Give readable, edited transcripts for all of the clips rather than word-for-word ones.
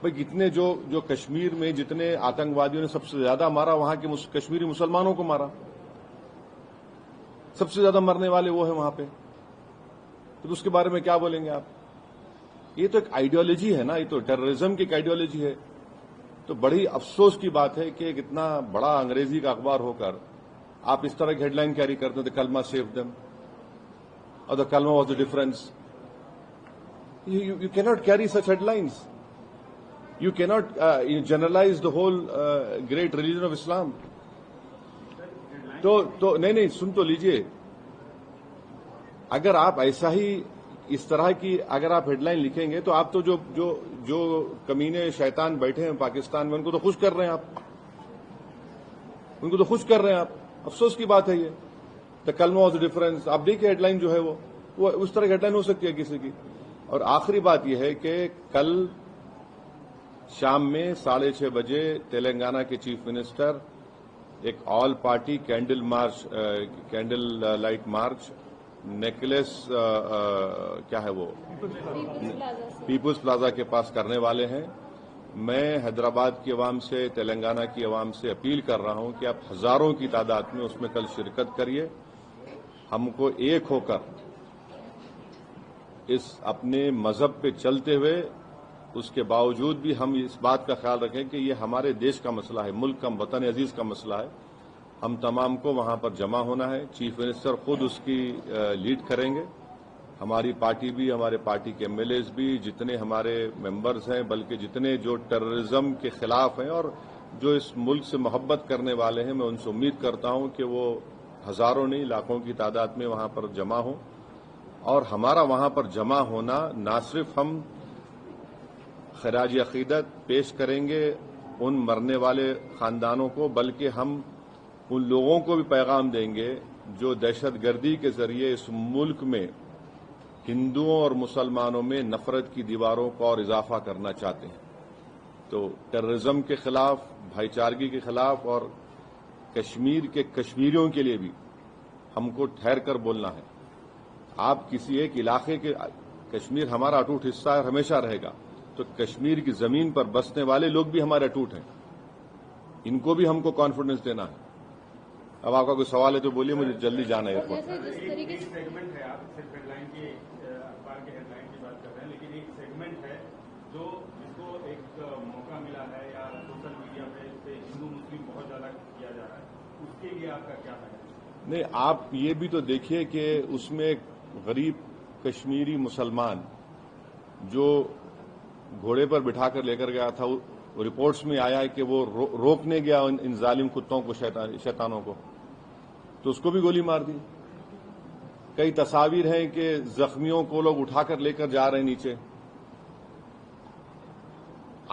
بھائی کتنے جو کشمیر میں جتنے آتنکوادیوں نے سب سے زیادہ مارا وہاں کے کشمیری مسلمانوں کو مارا، سب سے زیادہ مرنے والے وہ ہیں وہاں پہ، تو اس کے بارے میں کیا بولیں گے آپ؟ یہ تو ایک آئیڈیالوجی ہے نا، یہ تو ٹیررزم کی ایک آئیڈیالوجی ہے. تو بڑی افسوس کی بات ہے کہ ایک اتنا بڑا انگریزی کا اخبار ہو کر آپ اس طرح کی ہیڈ لائن کیری کرتے ہیں، دا کلمہ سیو دم اور دا کلمہ was the difference. You cannot carry such headlines. You cannot generalize the whole great religion of Islam. تو نہیں سن تو لیجئے، اگر آپ ایسا ہی اس طرح کی اگر آپ ہیڈ لائن لکھیں گے تو آپ تو جو کمینے شیطان بیٹھے ہیں پاکستان میں ان کو تو خوش کر رہے ہیں آپ، ان کو تو خوش کر رہے ہیں آپ. افسوس کی بات ہے یہ. دا کلمہ واز دا ڈفرنس، آپ دیکھیں ہیڈ لائن جو ہے وہ اس طرح کی ہیڈ لائن ہو سکتی ہے کسی کی. اور آخری بات یہ ہے کہ کل شام میں 6:30 بجے تلنگانہ کے چیف منسٹر ایک all party candle light march نیکلس کیا ہے وہ پیپلز پلازا کے پاس کرنے والے ہیں. میں حیدرآباد کی عوام سے، تلنگانہ کی عوام سے اپیل کر رہا ہوں کہ آپ ہزاروں کی تعداد میں اس میں کل شرکت کریے. ہم کو ایک ہو کر اس اپنے مذہب پہ چلتے ہوئے اس کے باوجود بھی ہم اس بات کا خیال رکھیں کہ یہ ہمارے دیش کا مسئلہ ہے، ملک کا، وطن عزیز کا مسئلہ ہے. ہم تمام کو وہاں پر جمع ہونا ہے. چیف منسٹر خود اس کی لیڈ کریں گے. ہماری پارٹی بھی، ہمارے پارٹی کے ایم ایل ایز بھی، جتنے ہمارے ممبرز ہیں، بلکہ جتنے جو ٹیررزم کے خلاف ہیں اور جو اس ملک سے محبت کرنے والے ہیں، میں ان سے امید کرتا ہوں کہ وہ ہزاروں نہیں لاکھوں کی تعداد میں وہاں پر جمع ہوں. اور ہمارا وہاں پر جمع ہونا نہ صرف ہم خراج عقیدت پیش کریں گے ان مرنے والے خاندانوں کو، بلکہ ہم ان لوگوں کو بھی پیغام دیں گے جو دہشت گردی کے ذریعے اس ملک میں ہندوؤں اور مسلمانوں میں نفرت کی دیواروں کو اور اضافہ کرنا چاہتے ہیں. تو ٹیررزم کے خلاف، بھائی چارگی کے خلاف اور کشمیر کے کشمیریوں کے لیے بھی ہم کو ٹھہر کر بولنا ہے. آپ کسی ایک علاقے کے، کشمیر ہمارا اٹوٹ حصہ ہے اور ہمیشہ رہے گا، تو کشمیر کی زمین پر بسنے والے لوگ بھی ہمارے اٹوٹ ہیں، ان کو بھی ہم کو کانفیڈنس دینا ہے. اب آپ کا کوئی سوال ہے تو بولیے، مجھے جلدی جانا ہے. ایک سیگمنٹ ہے، آپ صرف ہیڈ لائن کی، اخبار کے ہیڈ لائن کی بات کر رہے ہیں، لیکن ایک سیگمنٹ ہے جو جس کو ایک موقع ملا ہے یا سوشل میڈیا پہ ہندو مسلم بہت زیادہ کیا جا رہا ہے، اس کے لیے آپ کا کیا ہے؟ نہیں، آپ یہ بھی تو دیکھیے کہ اس میں ایک غریب کشمیری مسلمان جو گھوڑے پر بٹھا کر لے کر گیا تھا، رپورٹس میں آیا ہے کہ وہ روکنے گیا ان ظالم کتوں کو، شیطانوں کو، تو اس کو بھی گولی مار دی. کئی تصاویر ہیں کہ زخمیوں کو لوگ اٹھا کر لے کر جا رہے ہیں نیچے.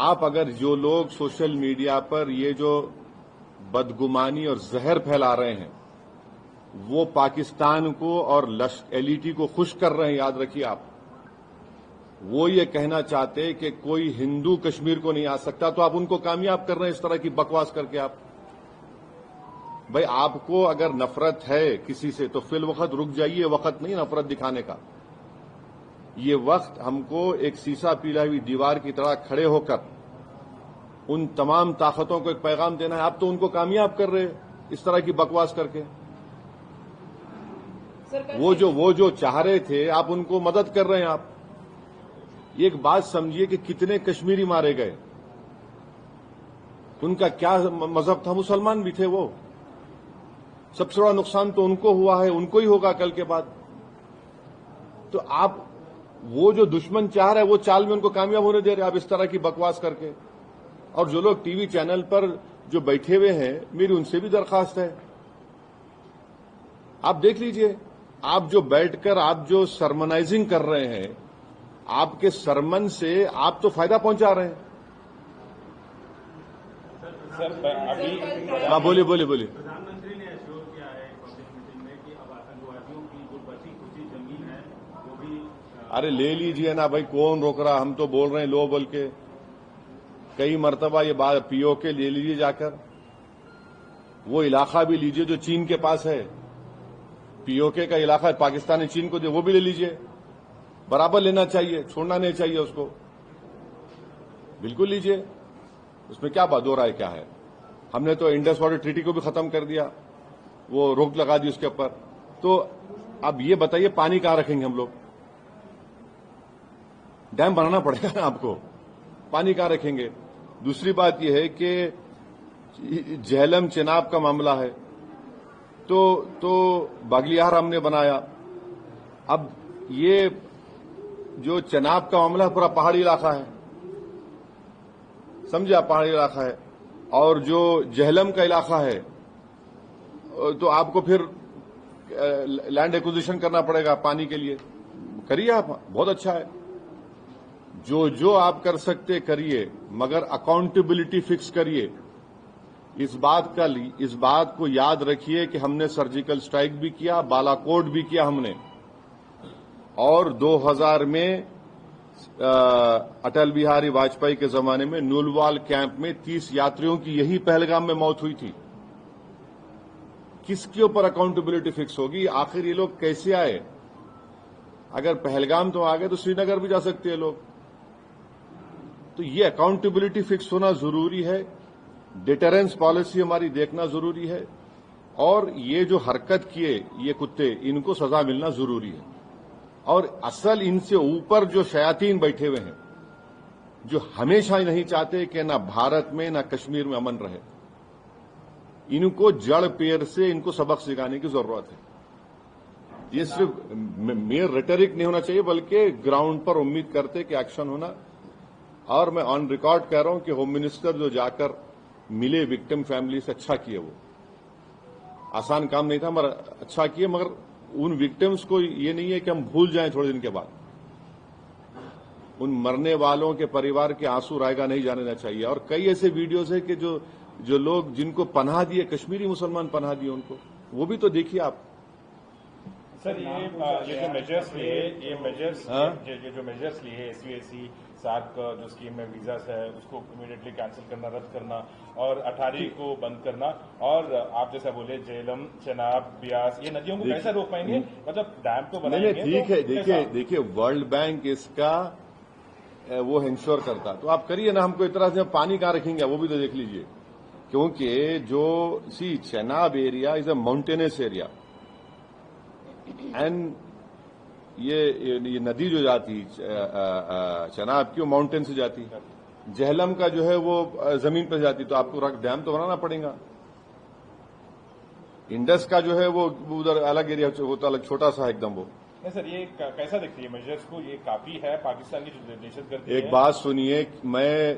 آپ اگر جو لوگ سوشل میڈیا پر یہ جو بدگمانی اور زہر پھیلا رہے ہیں وہ پاکستان کو اور ایل ای ٹی کو خوش کر رہے ہیں، یاد رکھیے آپ، وہ یہ کہنا چاہتے کہ کوئی ہندو کشمیر کو نہیں آ سکتا، تو آپ ان کو کامیاب کر رہے ہیں اس طرح کی بکواس کر کے. آپ بھائی، آپ کو اگر نفرت ہے کسی سے تو فی الوقت رک جائیے، وقت نہیں نفرت دکھانے کا. یہ وقت ہم کو ایک سیسا پیلا ہوئی دیوار کی طرح کھڑے ہو کر ان تمام طاقتوں کو ایک پیغام دینا ہے. آپ تو ان کو کامیاب کر رہے اس طرح کی بکواس کر کے. وہ جو چاہ رہے تھے آپ ان کو مدد کر رہے ہیں. آپ ایک بات سمجھیے کہ کتنے کشمیری مارے گئے، ان کا کیا مذہب تھا؟ مسلمان بھی تھے. وہ سب سے بڑا نقصان تو ان کو ہوا ہے، ان کو ہی ہوگا کل کے بعد. تو آپ وہ جو دشمن چاہ رہے وہ چال میں ان کو کامیاب ہونے دے رہے آپ اس طرح کی بکواس کر کے. اور جو لوگ ٹی وی چینل پر جو بیٹھے ہوئے ہیں، میری ان سے بھی درخواست ہے، آپ دیکھ لیجئے، آپ جو بیٹھ کر آپ جو سرمنائزنگ کر رہے ہیں، آپ کے سرمن سے آپ تو فائدہ پہنچا رہے ہیں. ہاں بولیے. پردھان منتری نے ایشور کیا ہے پبلک میٹنگ میں کہ اب آتنکوادیوں کی جو بچی کچی زمین ہے وہ بھی ارے لے لیجئے نا بھائی، کون روک رہا؟ ہم تو بول رہے ہیں لو بول کے. کئی مرتبہ یہ بات پی او کے لے لیجئے جا کر، وہ علاقہ بھی لیجئے جو چین کے پاس ہے. پی او کے کا علاقہ پاکستان نے چین کو دے، وہ بھی لے لیجئے. برابر لینا چاہیے، چھوڑنا نہیں چاہیے اس کو. بالکل لیجئے، اس میں کیا بات دو رائے کیا ہے؟ ہم نے تو انڈس واٹر ٹریٹی کو بھی ختم کر دیا، وہ روک لگا دی اس کے اوپر. تو اب یہ بتائیے پانی کہاں رکھیں گے ہم لوگ؟ ڈیم بنانا پڑے گا نا آپ کو، پانی کہاں رکھیں گے؟ دوسری بات یہ ہے کہ جہلم چناب کا معاملہ ہے تو باگلیہار ہم نے بنایا. اب یہ جو چناب کا معاملہ ہے پورا پہاڑی علاقہ ہے، سمجھا، پہاڑی علاقہ ہے. اور جو جہلم کا علاقہ ہے تو آپ کو پھر لینڈ ایکوزیشن کرنا پڑے گا پانی کے لیے. کریے آپ، بہت اچھا ہے. جو آپ کر سکتے کریے، مگر اکاؤنٹیبلٹی فکس کریے. اس بات کو یاد رکھیے کہ ہم نے سرجیکل سٹرائک بھی کیا، بالا کوٹ بھی کیا ہم نے، اور 2000 میں اٹل بہاری واجپئی کے زمانے میں نولوال کیمپ میں 30 یاتریوں کی یہی پہلگام میں موت ہوئی تھی. کس کے اوپر اکاؤنٹیبلٹی فکس ہوگی؟ آخر یہ لوگ کیسے آئے؟ اگر پہلگام تو آ گئے تو سری نگر بھی جا سکتے ہیں لوگ. تو یہ اکاؤنٹیبلٹی فکس ہونا ضروری ہے. ڈیٹرنس پالیسی ہماری دیکھنا ضروری ہے. اور یہ جو حرکت کیے یہ کتے، ان کو سزا ملنا ضروری ہے. اور اصل ان سے اوپر جو شیاطین بیٹھے ہوئے ہیں، جو ہمیشہ نہیں چاہتے کہ نہ بھارت میں نہ کشمیر میں امن رہے، ان کو جڑ پیر سے ان کو سبق سکھانے کی ضرورت ہے. یہ صرف میئر ریٹرک نہیں ہونا چاہیے، بلکہ گراؤنڈ پر امید کرتے کہ ایکشن ہونا. اور میں آن ریکارڈ کہہ رہا ہوں کہ ہوم منسٹر جو جا کر ملے وکٹم فیملی سے، اچھا کیے. وہ آسان کام نہیں تھا مگر اچھا کیے. مگر ان وکٹمز کو یہ نہیں ہے کہ ہم بھول جائیں تھوڑے دن کے بعد. ان مرنے والوں کے پریوار کے آنسو رائے گا نہیں جانے دینا چاہیے. اور کئی ایسے ویڈیوز ہیں کہ جو لوگ جن کو پناہ دیے، کشمیری مسلمان پناہ دیے ان کو، وہ بھی تو دیکھیے آپ. سر یہ جو میجرس لیے، یہ جو میجرس لیے SVAC 7 کا جو اسکیم میں ویزاز ہے اس کو امیڈیٹلی کینسل کرنا، رد کرنا، اور 18 کو بند کرنا، اور آپ جیسا بولے جہلم، چناب، بیاس، یہ ندیوں کو کیسے روک پائیں گے؟ مطلب ڈیم تو بنائیں گے. ٹھیک ہے، دیکھیے ورلڈ بینک اس کا وہ انشور کرتا، تو آپ کریے نا. ہم کو اتنا سے پانی کہاں رکھیں گے وہ بھی تو دیکھ لیجئے. کیونکہ جو Chenab area is a mountains area, and یہ ندی جو جاتی چناب کی وہ ماؤنٹین سے جاتی. جہلم کا جو ہے وہ زمین پہ جاتی، تو آپ کو ڈیم تو بنانا پڑے گا. انڈس کا جو ہے وہ ادھر الگ ایریا ہوتا، الگ چھوٹا سا ایک دم. وہ نہیں سر، یہ کیسا دیکھتی ہے میجرس کو؟ یہ کافی ہے پاکستان کی جو دہشت گردی؟ ایک بات سنیے، میں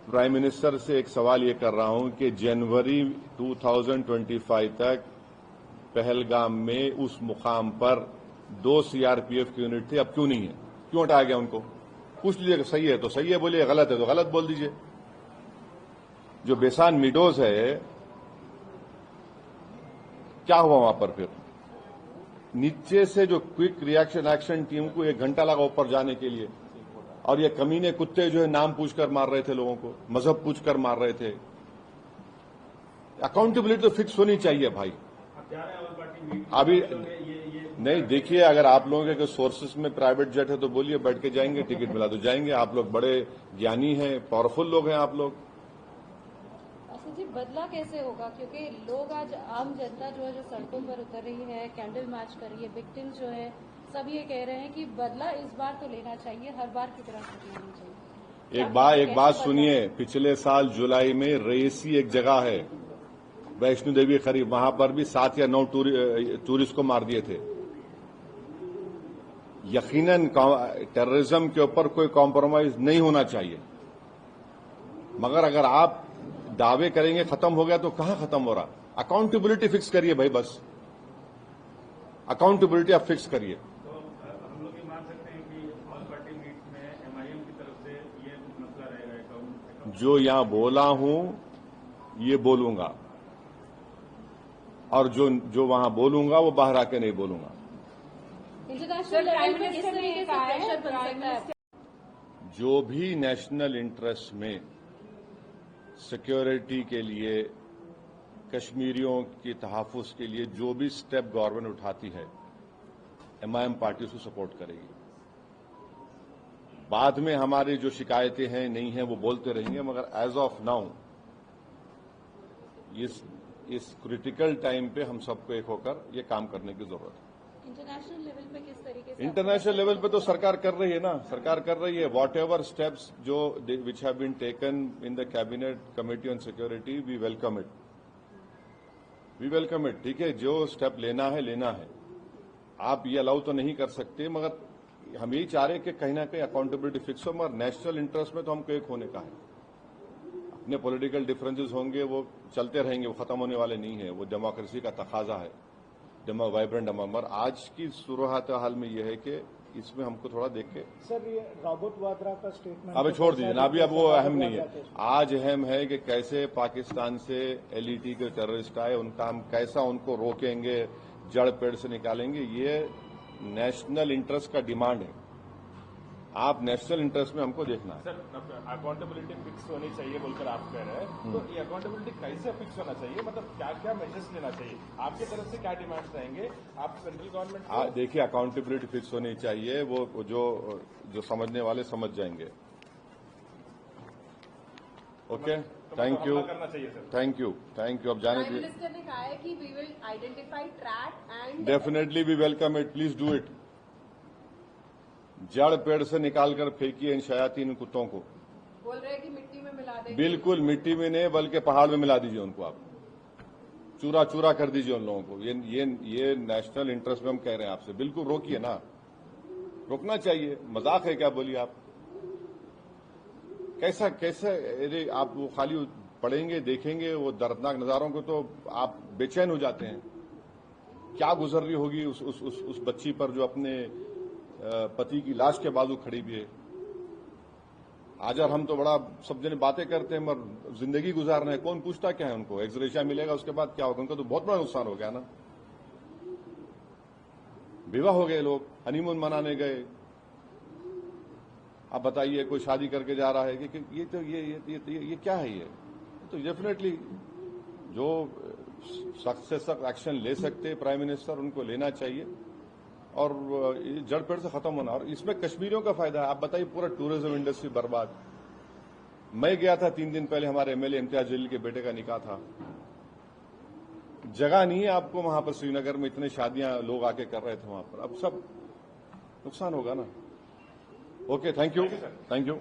پرائم منسٹر سے ایک سوال یہ کر رہا ہوں کہ جنوری 2025 تک پہلگام میں اس مقام پر 2 CRPF کی یونٹ تھی، اب کیوں نہیں ہے؟ کیوں ہٹایا گیا ان کو؟ پوچھ لیجیے کہ صحیح ہے تو صحیح ہے بولیے، غلط ہے تو غلط بول دیجیے. جو بیسان میڈوز ہے، کیا ہوا وہاں پر؟ پھر نیچے سے جو کوئک ریئیکشن ایکشن ٹیم کو 1 گھنٹہ لگا اوپر جانے کے لیے، اور یہ کمینے کتے جو ہے نام پوچھ کر مار رہے تھے لوگوں کو، مذہب پوچھ کر مار رہے تھے. اکاؤنٹیبلٹی تو فکس ہونی چاہیے بھائی. ابھی نہیں، دیکھیے اگر آپ لوگوں کے سورسز میں پرائیویٹ جیٹ ہے تو بولیے، بیٹھ کے جائیں گے، ٹکٹ ملا تو جائیں گے. آپ لوگ بڑے جانی ہیں، پاورفل لوگ ہیں آپ لوگ. جی بدلا کیسے ہوگا؟ کیونکہ لوگ آج عام جنتا جو ہے جو سڑکوں پر اتر رہی ہے، کینڈل مارچ کر رہی ہے، وکٹم جو ہے سب یہ کہہ رہے ہیں کہ بدلا اس بار تو لینا چاہیے، ہر بار کی طرح نہیں چاہیے. ایک بات سنیے، پچھلے سال جولائی میں ریسی ایک جگہ ہے ویشنو دیوی قریب، وہاں پر بھی 7 یا 9 ٹورسٹ کو مار دیے تھے. یقیناً ٹیررزم کے اوپر کوئی کمپرومائز نہیں ہونا چاہیے. مگر اگر آپ دعوے کریں گے ختم ہو گیا تو کہاں ختم ہو رہا؟ اکاؤنٹیبلٹی فکس کریے بھائی، بس اکاؤنٹیبلٹی آپ فکس کریے. تو ہم لوگ یہ مان سکتے ہیں کہ آل پارٹی میٹ میں MIM کی طرف سے یہ مسئلہ رہے گا. جو یہاں بولا ہوں یہ بولوں گا، اور جو وہاں بولوں گا وہ باہر آ کے نہیں بولوں گا. جو بھی نیشنل انٹرسٹ میں سیکیورٹی کے لیے، کشمیریوں کے تحفظ کے لیے جو بھی سٹیپ گورنمنٹ اٹھاتی ہے، MIM پارٹی اس کو سپورٹ کرے گی. بعد میں ہماری جو شکایتیں ہیں نہیں ہیں وہ بولتے رہیں گے، مگر ایز آف ناؤ اس کریٹیکل ٹائم پہ ہم سب کو ایک ہو کر یہ کام کرنے کی ضرورت ہے۔ انٹرنیشنل لیول پہ کس طریقے سے انٹرنیشنل لیول پہ تو سرکار کر رہی ہے نا، سرکار کر رہی ہے۔ واٹ ایور اسٹیپس جو which have been taken in the cabinet committee on security, we welcome it, ٹھیک ہے، جو اسٹیپ لینا ہے۔ آپ یہ الاؤ تو نہیں کر سکتے، مگر ہم یہی چاہ رہے ہیں کہ کہیں نہ کہیں اکاؤنٹیبلٹی فکس ہو، مگر نیشنل انٹرسٹ میں تو ہم کو ایک ہونے کا ہے۔ اپنے پولیٹیکل ڈفرینسز ہوں گے، وہ چلتے رہیں گے، وہ ختم ہونے والے نہیں ہیں، وہ ڈیموکریسی کا تقاضا ہے، وائبرنٹ مگر آج کی صورت حال میں یہ ہے کہ اس میں ہم کو تھوڑا دیکھ کے سر یہ رابرٹ واڈرا کا اسٹیٹمنٹ اب چھوڑ دیجیے نا، ابھی اب وہ اہم نہیں ہے۔ آج اہم ہے کہ کیسے پاکستان سے LET کے ٹیررسٹ آئے، ان کا ہم کیسا ان کو روکیں گے، جڑ پیڑ سے نکالیں گے، یہ نیشنل انٹرسٹ کا ڈیمانڈ ہے۔ آپ نیشنل انٹرسٹ میں ہم کو دیکھنا ہے۔ سر اکاؤنٹیبلٹی فکس ہونی چاہیے بول کر آپ کہہ رہے ہیں، تو یہ اکاؤنٹیبلٹی کیسے فکس ہونا چاہیے؟ مطلب کیا کیا میجرس لینا چاہیے؟ آپ کی طرف سے کیا ڈیمانڈس رہیں گے؟ آپ سینٹرل گورنمنٹ دیکھیے اکاؤنٹیبلٹی فکس ہونی چاہیے، وہ جو سمجھنے والے سمجھ جائیں گے۔ اوکے، تھینک یو، کرنا چاہیے سر۔ Thank you. اب جانے پرائم دیجیے۔ منسٹر نے کہا ہے کہ we will identify track and definitely we welcome it, please do it. جڑ پیڑ سے نکال کر پھینکیے ان شیاطین کتوں کو۔ بول رہے ہیں کہ مٹی میں ملا دیں گے۔ بالکل مٹی میں نہیں بلکہ پہاڑ میں ملا دیجیے ان کو، آپ چورا چورا کر دیجیے ان لوگوں کو۔ یہ نیشنل انٹرسٹ میں ہم کہہ رہے ہیں آپ سے، بالکل روکیے نا، روکنا چاہیے۔ مذاق ہے کیا؟ بولیے آپ کیسا آپ وہ خالی پڑھیں گے دیکھیں گے وہ دردناک نظاروں کو تو آپ بے چین ہو جاتے ہیں۔ کیا گزر رہی ہوگی اس بچی پر جو اپنے پتی کی لاش کے بازو کھڑی بھی ہے۔ آج اور ہم تو بڑا سب جنے باتیں کرتے ہیں، مگر زندگی گزارنا ہے، کون پوچھتا کیا ہے ان کو؟ ایکسگریشیا ملے گا، اس کے بعد کیا ہوگا؟ ان کا تو بہت بڑا نقصان ہو گیا نا۔ بیوہ ہو گئے لوگ، ہنی مون منانے گئے، اب بتائیے کوئی شادی کر کے جا رہا ہے کہ یہ کیا ہے؟ یہ تو ڈیفینیٹلی جو سخت سے سخت ایکشن لے سکتے پرائم منسٹر ان کو لینا چاہیے، اور جڑ پیڑ سے ختم ہونا۔ اور اس میں کشمیریوں کا فائدہ ہے۔ آپ بتائیے پورا ٹورزم انڈسٹری برباد۔ میں گیا تھا 3 دن پہلے، ہمارے MLA امتیاز جلیل کے بیٹے کا نکاح تھا۔ جگہ نہیں ہے آپ کو وہاں پر، سری نگر میں اتنے شادیاں لوگ آ کے کر رہے تھے وہاں پر، اب سب نقصان ہوگا نا۔ Okay, thank you.